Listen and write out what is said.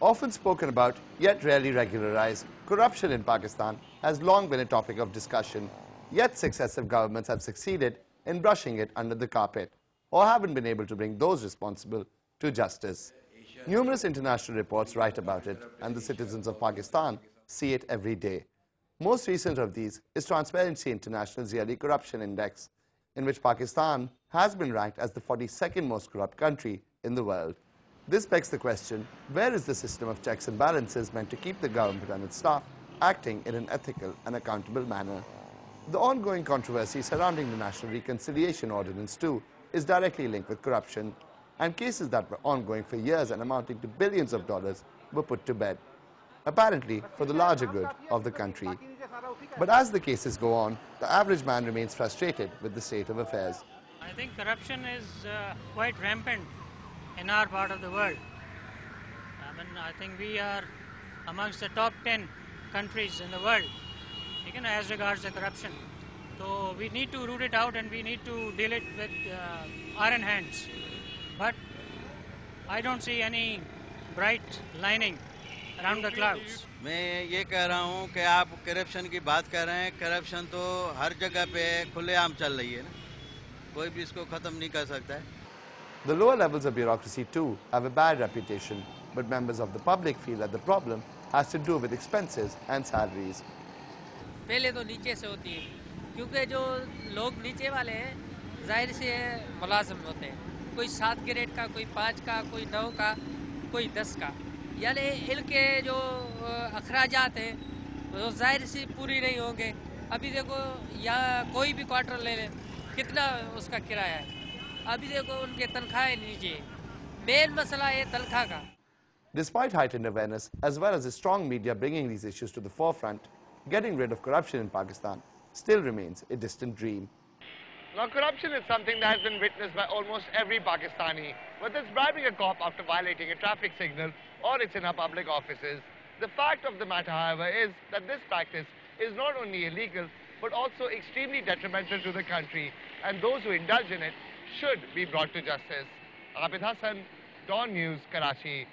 Often spoken about, yet rarely regularized, corruption in Pakistan has long been a topic of discussion, yet successive governments have succeeded in brushing it under the carpet or haven't been able to bring those responsible to justice. Numerous international reports write about it, and the citizens of Pakistan see it every day. Most recent of these is Transparency International's yearly corruption index, in which Pakistan has been ranked as the 42nd most corrupt country in the world. This begs the question, where is the system of checks and balances meant to keep the government and its staff acting in an ethical and accountable manner? The ongoing controversy surrounding the National Reconciliation Ordinance too is directly linked with corruption, and cases that were ongoing for years and amounting to billions of dollars were put to bed, apparently for the larger good of the country. But as the cases go on, the average man remains frustrated with the state of affairs. I think corruption is quite rampant in our part of the world. I think we are amongst the top 10 countries in the world, as regards the corruption. So we need to root it out and we need to deal it with iron hands. But I don't see any bright lining around the clouds. मैं ये कह रहा हूँ कि आप corruption की बात कर रहे हैं, करप्शन तो हर जगह पे खुलेआम चल रही है ना, कोई भी इसको खत्म नहीं कर सकता है. The lower levels of bureaucracy too have a bad reputation, but members of the public feel that the problem has to do with expenses and salaries. पहले तो नीचे से होती है, क्योंकि जो लोग नीचे वाले हैं, जाहिर से मुलाजिम होते हैं. कोई 7 ग्रेड का, कोई 5 का, कोई 9 का, कोई 10 का. यानी इनके जो अखराजात हैं, वो जाहिर से पूरी नहीं होंगे. अभी देखो यहाँ कोई भी क्वार्टर ले लें, कितना उसका किराया है. अभी देखो उनके तनख्वाहें नीचे. मेन मसला है तनख्वाह का. Despite heightened awareness, as well as a strong media bringing these issues to the forefront, getting rid of corruption in Pakistan still remains a distant dream. Now, corruption is something that has been witnessed by almost every Pakistani, whether it's bribing a cop after violating a traffic signal or it's in our public offices. The fact of the matter, however, is that this practice is not only illegal, but also extremely detrimental to the country, and those who indulge in it should be brought to justice. Abid Hasan, Dawn News, Karachi.